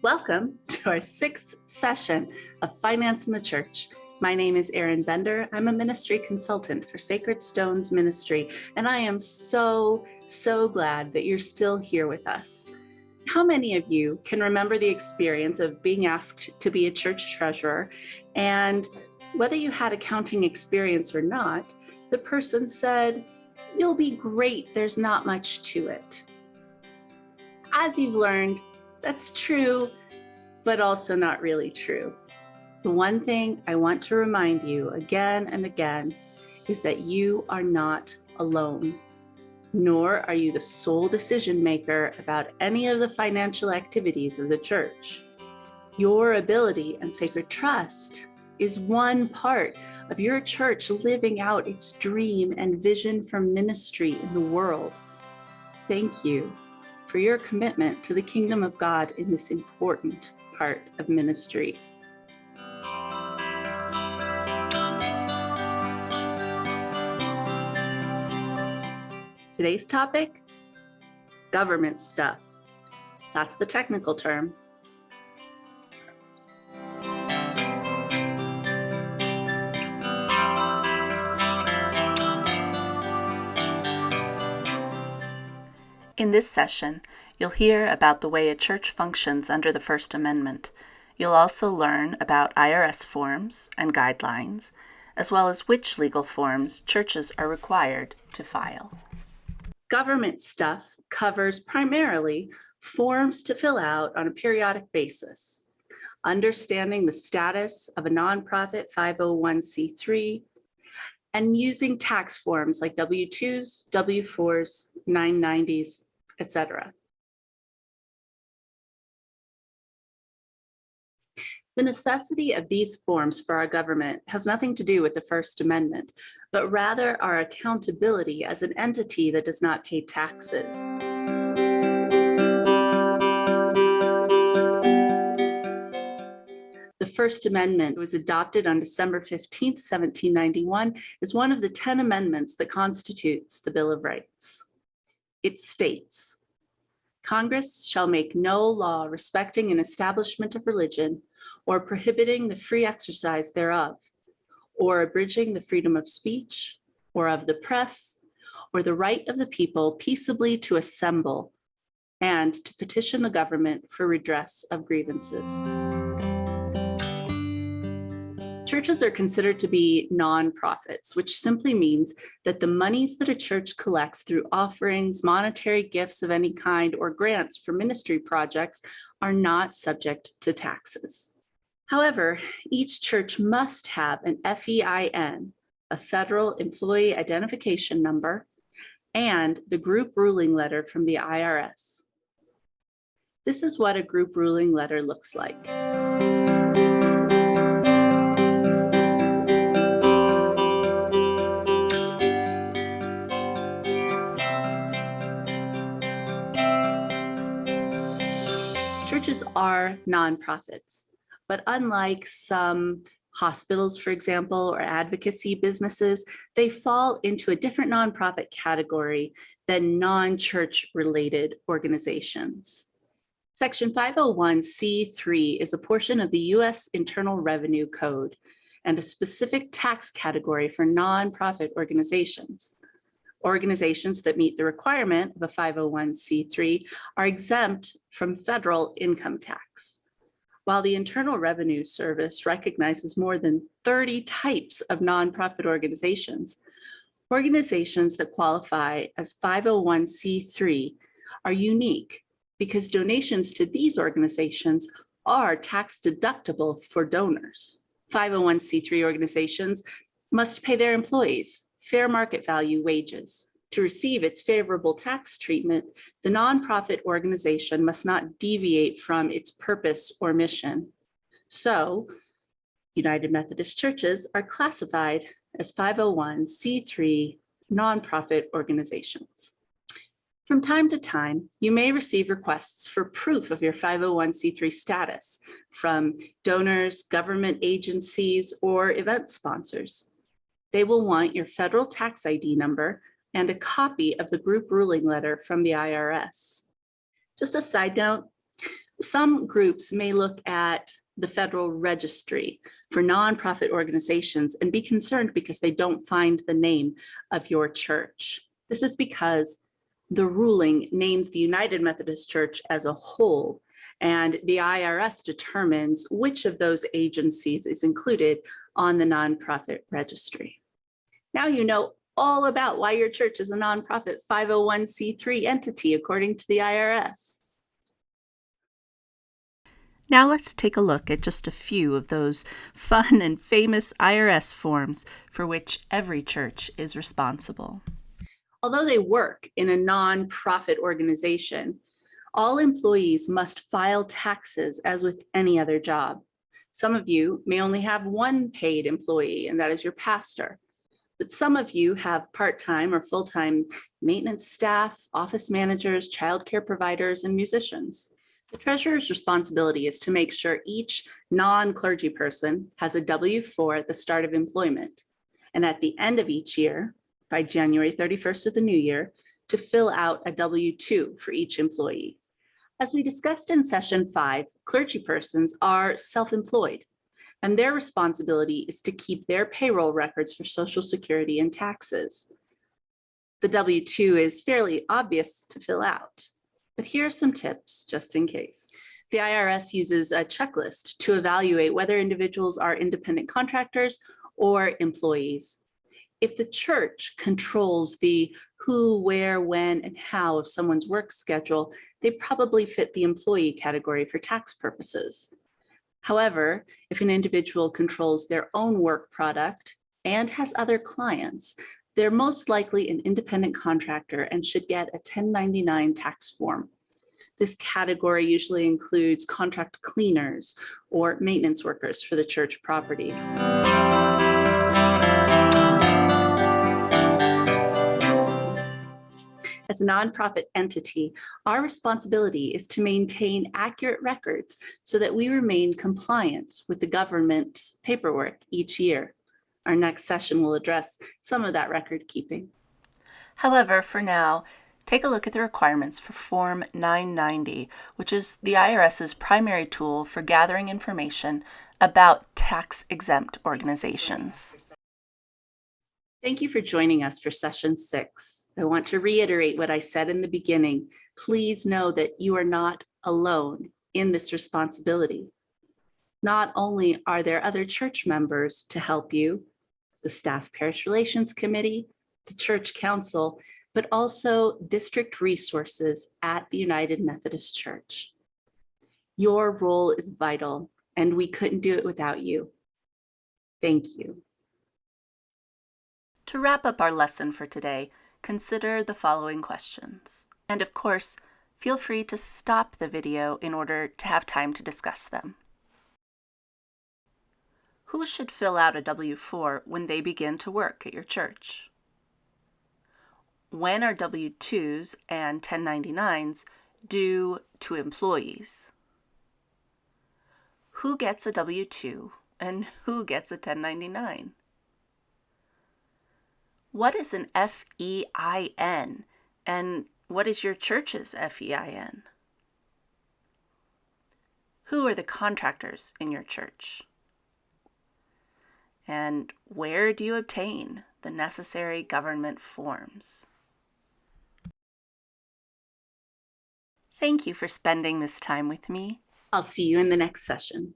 Welcome to our 6th session of Finance in the Church. My name is Erin Bender. I'm a ministry consultant for Sacred Stones Ministry, and I am so glad that you're still here with us. How many of you can remember the experience of being asked to be a church treasurer, and whether you had accounting experience or not, the person said, "You'll be great, there's not much to it." As you've learned, that's true, but also not really true. The one thing I want to remind you again and again is that you are not alone, nor are you the sole decision maker about any of the financial activities of the church. Your ability and sacred trust is one part of your church living out its dream and vision for ministry in the world. Thank you for your commitment to the kingdom of God in this important part of ministry. Today's topic, government stuff. That's the technical term. In this session, you'll hear about the way a church functions under the First Amendment. You'll also learn about IRS forms and guidelines, as well as which legal forms churches are required to file. Government stuff covers primarily forms to fill out on a periodic basis, understanding the status of a nonprofit 501c3, and using tax forms like W-2s, W-4s, 990s, etc. The necessity of these forms for our government has nothing to do with the First Amendment, but rather our accountability as an entity that does not pay taxes. The First Amendment was adopted on December 15, 1791, as one of the 10 amendments that constitutes the Bill of Rights. It states, "Congress shall make no law respecting an establishment of religion, or prohibiting the free exercise thereof, or abridging the freedom of speech, or of the press, or the right of the people peaceably to assemble, and to petition the government for redress of grievances." Churches are considered to be nonprofits, which simply means that the monies that a church collects through offerings, monetary gifts of any kind, or grants for ministry projects are not subject to taxes. However, each church must have an FEIN, a Federal Employee Identification Number, and the group ruling letter from the IRS. This is what a group ruling letter looks like. Churches are nonprofits, but unlike some hospitals, for example, or advocacy businesses, they fall into a different nonprofit category than non-church related organizations. Section 501c3 is a portion of the U.S. Internal Revenue Code and a specific tax category for nonprofit organizations. Organizations that meet the requirement of a 501c3 are exempt from federal income tax. While the Internal Revenue Service recognizes more than 30 types of nonprofit organizations, organizations that qualify as 501c3 are unique because donations to these organizations are tax deductible for donors. 501c3 organizations must pay their employees fair market value wages. To receive its favorable tax treatment, the nonprofit organization must not deviate from its purpose or mission. So, United Methodist churches are classified as 501c3 nonprofit organizations. From time to time, you may receive requests for proof of your 501c3 status from donors, government agencies, or event sponsors. They will want your federal tax ID number and a copy of the group ruling letter from the IRS. Just a side note, Some groups may look at the federal registry for nonprofit organizations and be concerned because they don't find the name of your church. This is because the ruling names the United Methodist Church as a whole, and the IRS determines which of those agencies is included on the nonprofit registry. Now you know all about why your church is a nonprofit 501c3 entity according to the IRS. Now let's take a look at just a few of those fun and famous IRS forms for which every church is responsible. Although they work in a nonprofit organization, all employees must file taxes as with any other job. Some of you may only have one paid employee, and that is your pastor. But some of you have part-time or full-time maintenance staff, office managers, childcare providers, and musicians. The treasurer's responsibility is to make sure each non-clergy person has a W-4 at the start of employment, and at the end of each year, by January 31st of the new year, to fill out a W-2 for each employee. As we discussed in session 5, clergy persons are self-employed, and their responsibility is to keep their payroll records for Social Security and taxes. The W-2 is fairly obvious to fill out, but here are some tips just in case. The IRS uses a checklist to evaluate whether individuals are independent contractors or employees. If the church controls the who, where, when, and how of someone's work schedule, they probably fit the employee category for tax purposes. However, if an individual controls their own work product and has other clients, they're most likely an independent contractor and should get a 1099 tax form. This category usually includes contract cleaners or maintenance workers for the church property. As a nonprofit entity, our responsibility is to maintain accurate records so that we remain compliant with the government's paperwork each year. Our next session will address some of that record keeping. However, for now, take a look at the requirements for Form 990, which is the IRS's primary tool for gathering information about tax-exempt organizations. Thank you for joining us for session 6. I want to reiterate what I said in the beginning. Please know that you are not alone in this responsibility. Not only are there other church members to help you, the Staff Parish Relations Committee, the Church Council, but also district resources at the United Methodist Church. Your role is vital, and we couldn't do it without you. Thank you. To wrap up our lesson for today, consider the following questions. And of course, feel free to stop the video in order to have time to discuss them. Who should fill out a W-4 when they begin to work at your church? When are W-2s and 1099s due to employees? Who gets a W-2 and who gets a 1099? What is an FEIN, and what is your church's FEIN? Who are the contractors in your church? And where do you obtain the necessary government forms? Thank you for spending this time with me. I'll see you in the next session.